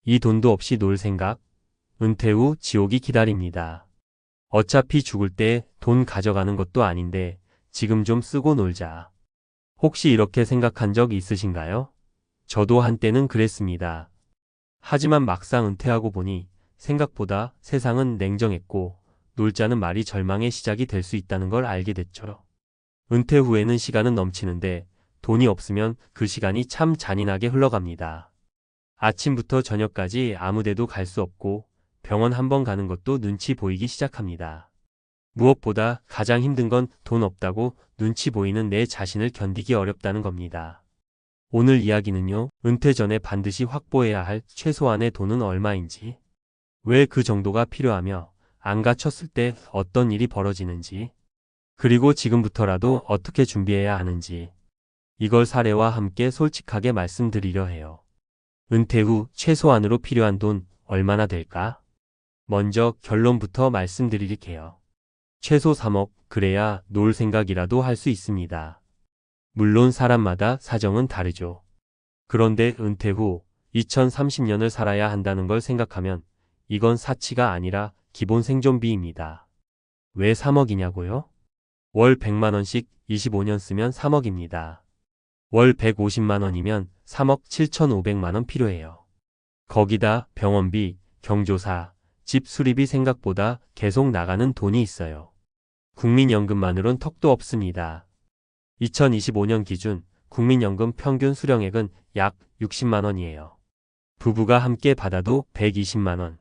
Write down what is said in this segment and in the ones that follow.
이 돈도 없이 놀 생각? 은퇴 후 지옥이 기다립니다. 어차피 죽을 때 돈 가져가는 것도 아닌데 지금 좀 쓰고 놀자. 혹시 이렇게 생각한 적 있으신가요? 저도 한때는 그랬습니다. 하지만 막상 은퇴하고 보니 생각보다 세상은 냉정했고 놀자는 말이 절망의 시작이 될 수 있다는 걸 알게 됐죠. 은퇴 후에는 시간은 넘치는데 돈이 없으면 그 시간이 참 잔인하게 흘러갑니다. 아침부터 저녁까지 아무데도 갈 수 없고 병원 한 번 가는 것도 눈치 보이기 시작합니다. 무엇보다 가장 힘든 건 돈 없다고 눈치 보이는 내 자신을 견디기 어렵다는 겁니다. 오늘 이야기는요, 은퇴 전에 반드시 확보해야 할 최소한의 돈은 얼마인지, 왜 그 정도가 필요하며 안 갖췄을 때 어떤 일이 벌어지는지, 그리고 지금부터라도 어떻게 준비해야 하는지, 이걸 사례와 함께 솔직하게 말씀드리려 해요. 은퇴 후 최소한으로 필요한 돈 얼마나 될까? 먼저 결론부터 말씀드릴게요. 최소 3억, 그래야 놀 생각이라도 할 수 있습니다. 물론 사람마다 사정은 다르죠. 그런데 은퇴 후 2030년을 살아야 한다는 걸 생각하면 이건 사치가 아니라 기본 생존비입니다. 왜 3억이냐고요? 월 100만원씩 25년 쓰면 3억입니다. 월 150만원이면 3억 7,500만원 필요해요. 거기다 병원비, 경조사, 집 수리비 생각보다 계속 나가는 돈이 있어요. 국민연금만으론 턱도 없습니다. 2025년 기준 국민연금 평균 수령액은 약 60만원이에요. 부부가 함께 받아도 120만원.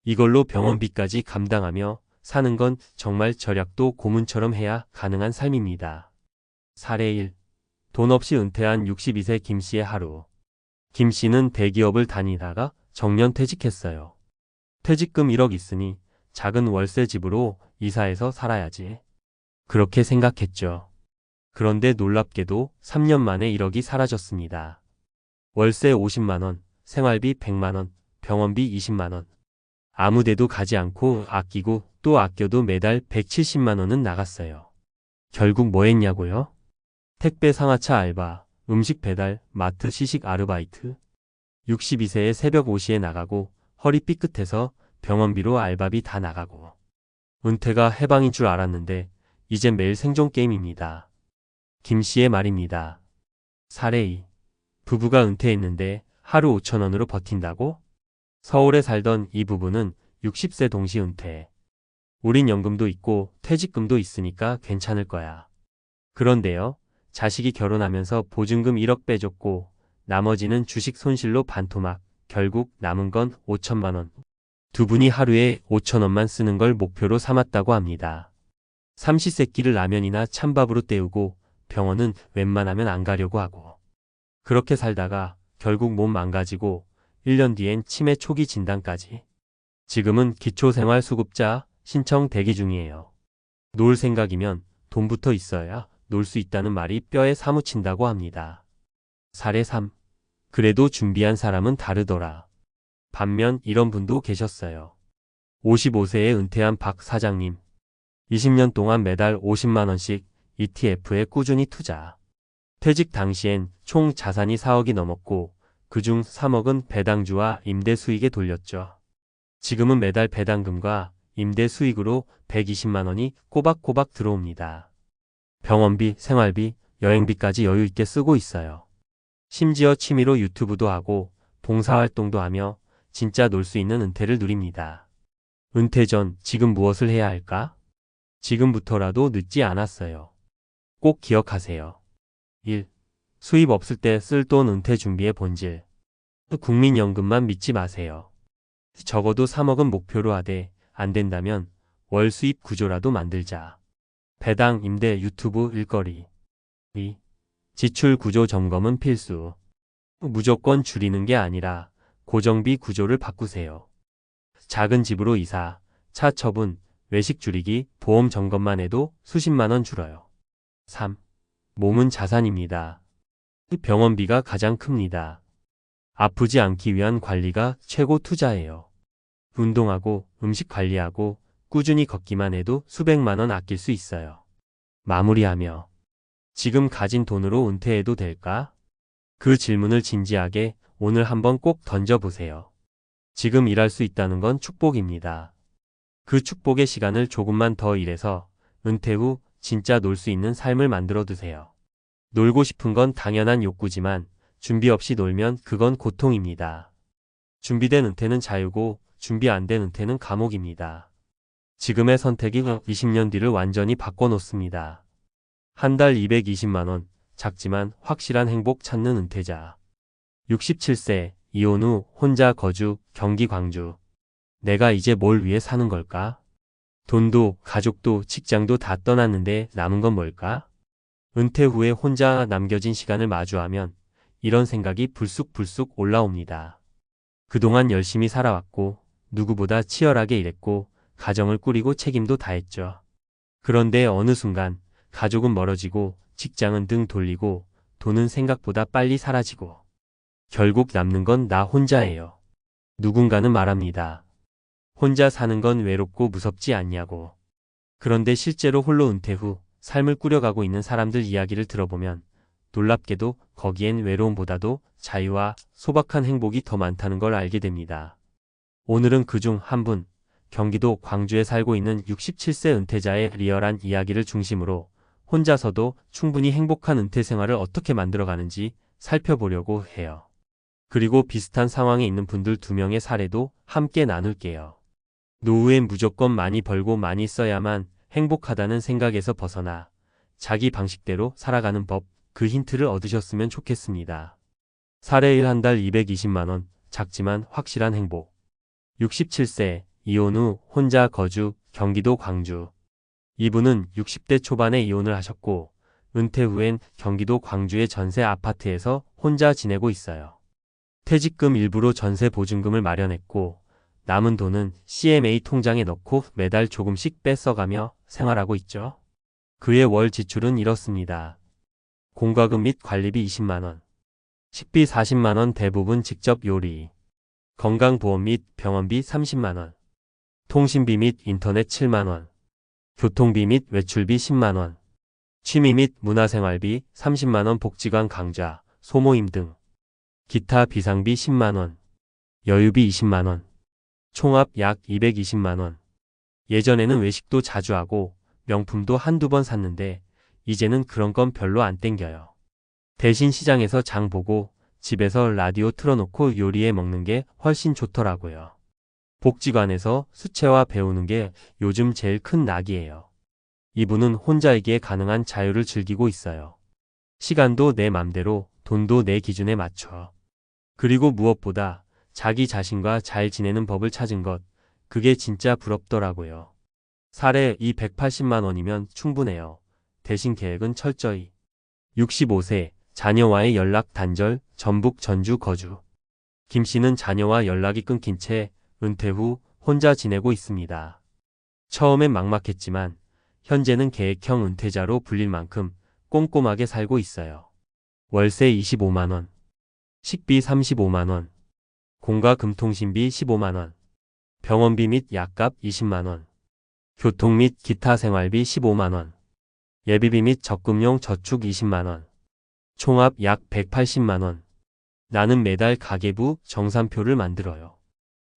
이걸로 병원비까지 감당하며 사는 건 정말 절약도 고문처럼 해야 가능한 삶입니다. 사례 1. 돈 없이 은퇴한 62세 김씨의 하루. 김씨는 대기업을 다니다가 정년퇴직했어요. 퇴직금 1억 있으니 작은 월세 집으로 이사해서 살아야지. 그렇게 생각했죠. 그런데 놀랍게도 3년 만에 1억이 사라졌습니다. 월세 50만원, 생활비 100만원, 병원비 20만원. 아무데도 가지 않고 아끼고 또 아껴도 매달 170만원은 나갔어요. 결국 뭐 했냐고요? 택배 상하차 알바, 음식 배달, 마트 시식 아르바이트. 62세에 새벽 5시에 나가고 허리 삐끗해서 병원비로 알바비 다 나가고. 은퇴가 해방인 줄 알았는데 이젠 매일 생존 게임입니다. 김씨의 말입니다. 사례 2. 부부가 은퇴했는데 하루 5천원으로 버틴다고? 서울에 살던 이 부부는 60세 동시 은퇴. 우린 연금도 있고 퇴직금도 있으니까 괜찮을 거야. 그런데요, 자식이 결혼하면서 보증금 1억 빼줬고 나머지는 주식 손실로 반토막. 결국 남은 건 5천만원. 두 분이 하루에 5천원만 쓰는 걸 목표로 삼았다고 합니다. 삼시세끼를 라면이나 찬밥으로 때우고 병원은 웬만하면 안 가려고 하고. 그렇게 살다가 결국 몸 망가지고 1년 뒤엔 치매 초기 진단까지. 지금은 기초생활수급자 신청 대기 중이에요. 놀 생각이면 돈부터 있어야 놀 수 있다는 말이 뼈에 사무친다고 합니다. 사례 3. 그래도 준비한 사람은 다르더라. 반면 이런 분도 계셨어요. 55세에 은퇴한 박 사장님. 20년 동안 매달 50만원씩 ETF에 꾸준히 투자. 퇴직 당시엔 총 자산이 4억이 넘었고 그중 3억은 배당주와 임대 수익에 돌렸죠. 지금은 매달 배당금과 임대 수익으로 120만원이 꼬박꼬박 들어옵니다. 병원비, 생활비, 여행비까지 여유 있게 쓰고 있어요. 심지어 취미로 유튜브도 하고 봉사활동도 하며 진짜 놀 수 있는 은퇴를 누립니다. 은퇴 전 지금 무엇을 해야 할까? 지금부터라도 늦지 않았어요. 꼭 기억하세요. 1. 수입 없을 때 쓸 돈 은퇴 준비의 본질. 국민연금만 믿지 마세요. 적어도 3억은 목표로 하되 안 된다면 월 수입 구조라도 만들자. 배당, 임대, 유튜브, 일거리. 2. 지출 구조 점검은 필수. 무조건 줄이는 게 아니라 고정비 구조를 바꾸세요. 작은 집으로 이사, 차 처분, 외식 줄이기, 보험 점검만 해도 수십만원 줄어요. 3. 몸은 자산입니다. 병원비가 가장 큽니다. 아프지 않기 위한 관리가 최고 투자예요. 운동하고 음식 관리하고 꾸준히 걷기만 해도 수백만원 아낄 수 있어요. 마무리하며 지금 가진 돈으로 은퇴해도 될까? 그 질문을 진지하게 오늘 한번 꼭 던져보세요. 지금 일할 수 있다는 건 축복입니다. 그 축복의 시간을 조금만 더 일해서 은퇴 후 진짜 놀 수 있는 삶을 만들어 두세요. 놀고 싶은 건 당연한 욕구지만 준비 없이 놀면 그건 고통입니다. 준비된 은퇴는 자유고 준비 안 된 은퇴는 감옥입니다. 지금의 선택이 20년 뒤를 완전히 바꿔놓습니다. 한 달 220만 원, 작지만 확실한 행복 찾는 은퇴자. 67세, 이혼 후 혼자 거주, 경기 광주. 내가 이제 뭘 위해 사는 걸까? 돈도, 가족도, 직장도 다 떠났는데 남은 건 뭘까? 은퇴 후에 혼자 남겨진 시간을 마주하면 이런 생각이 불쑥불쑥 올라옵니다. 그동안 열심히 살아왔고, 누구보다 치열하게 일했고, 가정을 꾸리고 책임도 다했죠. 그런데 어느 순간, 가족은 멀어지고, 직장은 등 돌리고, 돈은 생각보다 빨리 사라지고, 결국 남는 건 나 혼자예요. 누군가는 말합니다. 혼자 사는 건 외롭고 무섭지 않냐고. 그런데 실제로 홀로 은퇴 후 삶을 꾸려가고 있는 사람들 이야기를 들어보면 놀랍게도 거기엔 외로움보다도 자유와 소박한 행복이 더 많다는 걸 알게 됩니다. 오늘은 그중 한 분, 경기도 광주에 살고 있는 67세 은퇴자의 리얼한 이야기를 중심으로 혼자서도 충분히 행복한 은퇴 생활을 어떻게 만들어가는지 살펴보려고 해요. 그리고 비슷한 상황에 있는 분들 2명의 사례도 함께 나눌게요. 노후엔 무조건 많이 벌고 많이 써야만 행복하다는 생각에서 벗어나 자기 방식대로 살아가는 법, 그 힌트를 얻으셨으면 좋겠습니다. 사례 1 한 달 220만 원, 작지만 확실한 행복. 67세, 이혼 후 혼자 거주, 경기도 광주. 이분은 60대 초반에 이혼을 하셨고 은퇴 후엔 경기도 광주의 전세 아파트에서 혼자 지내고 있어요. 퇴직금 일부로 전세 보증금을 마련했고 남은 돈은 CMA 통장에 넣고 매달 조금씩 뺏어가며 생활하고 있죠. 그의 월 지출은 이렇습니다. 공과금 및 관리비 20만 원, 식비 40만 원 대부분 직접 요리, 건강보험 및 병원비 30만 원, 통신비 및 인터넷 7만 원, 교통비 및 외출비 10만 원, 취미 및 문화생활비 30만 원 복지관 강좌, 소모임 등, 기타 비상비 10만 원, 여유비 20만 원, 총합 약 220만 원. 예전에는 외식도 자주 하고 명품도 한두 번 샀는데 이제는 그런 건 별로 안 땡겨요. 대신 시장에서 장 보고 집에서 라디오 틀어놓고 요리해 먹는 게 훨씬 좋더라고요. 복지관에서 수채화 배우는 게 요즘 제일 큰 낙이에요. 이분은 혼자이기에 가능한 자유를 즐기고 있어요. 시간도 내 맘대로, 돈도 내 기준에 맞춰. 그리고 무엇보다 자기 자신과 잘 지내는 법을 찾은 것, 그게 진짜 부럽더라고요. 사례 280만 원이면 충분해요. 대신 계획은 철저히. 65세, 자녀와의 연락 단절, 전북 전주 거주. 김 씨는 자녀와 연락이 끊긴 채 은퇴 후 혼자 지내고 있습니다. 처음엔 막막했지만 현재는 계획형 은퇴자로 불릴 만큼 꼼꼼하게 살고 있어요. 월세 25만 원, 식비 35만 원, 공과 금통신비 15만 원, 병원비 및 약값 20만 원, 교통 및 기타 생활비 15만 원, 예비비 및 적금용 저축 20만 원, 총합 약 180만 원. 나는 매달 가계부 정산표를 만들어요.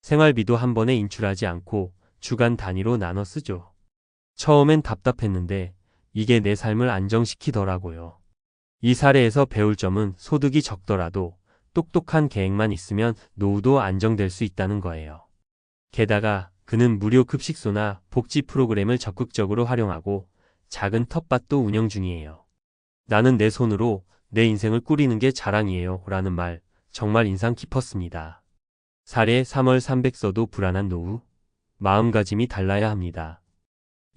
생활비도 한 번에 인출하지 않고 주간 단위로 나눠 쓰죠. 처음엔 답답했는데 이게 내 삶을 안정시키더라고요. 이 사례에서 배울 점은 소득이 적더라도 똑똑한 계획만 있으면 노후도 안정될 수 있다는 거예요. 게다가 그는 무료 급식소나 복지 프로그램을 적극적으로 활용하고 작은 텃밭도 운영 중이에요. 나는 내 손으로 내 인생을 꾸리는 게 자랑이에요 라는 말 정말 인상 깊었습니다. 사례 3월 300써도 불안한 노후, 마음가짐이 달라야 합니다.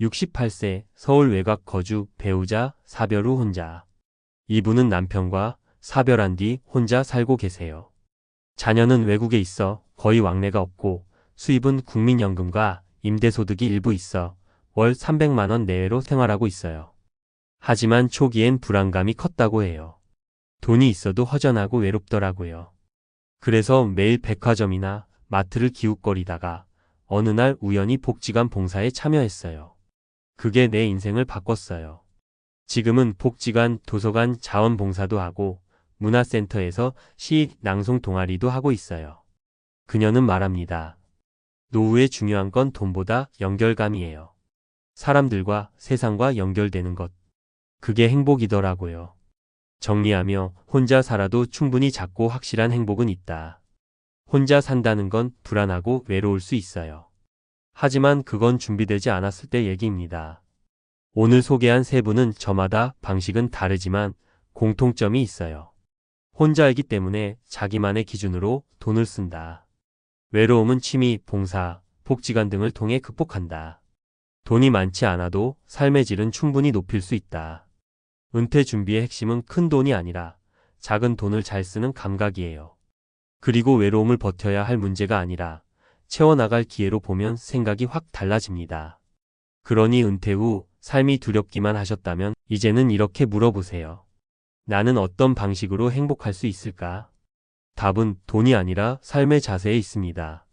68세 서울 외곽 거주 배우자 사별 후 혼자. 이분은 남편과 사별한 뒤 혼자 살고 계세요. 자녀는 외국에 있어 거의 왕래가 없고 수입은 국민연금과 임대소득이 일부 있어 월 300만 원 내외로 생활하고 있어요. 하지만 초기엔 불안감이 컸다고 해요. 돈이 있어도 허전하고 외롭더라고요. 그래서 매일 백화점이나 마트를 기웃거리다가 어느 날 우연히 복지관 봉사에 참여했어요. 그게 내 인생을 바꿨어요. 지금은 복지관, 도서관 자원봉사도 하고 문화센터에서 시 낭송 동아리도 하고 있어요. 그녀는 말합니다. 노후에 중요한 건 돈보다 연결감이에요. 사람들과 세상과 연결되는 것. 그게 행복이더라고요. 정리하며 혼자 살아도 충분히 작고 확실한 행복은 있다. 혼자 산다는 건 불안하고 외로울 수 있어요. 하지만 그건 준비되지 않았을 때 얘기입니다. 오늘 소개한 세 분은 저마다 방식은 다르지만 공통점이 있어요. 혼자이기 때문에 자기만의 기준으로 돈을 쓴다. 외로움은 취미, 봉사, 복지관 등을 통해 극복한다. 돈이 많지 않아도 삶의 질은 충분히 높일 수 있다. 은퇴 준비의 핵심은 큰 돈이 아니라 작은 돈을 잘 쓰는 감각이에요. 그리고 외로움을 버텨야 할 문제가 아니라 채워나갈 기회로 보면 생각이 확 달라집니다. 그러니 은퇴 후 삶이 두렵기만 하셨다면 이제는 이렇게 물어보세요. 나는 어떤 방식으로 행복할 수 있을까? 답은 돈이 아니라 삶의 자세에 있습니다.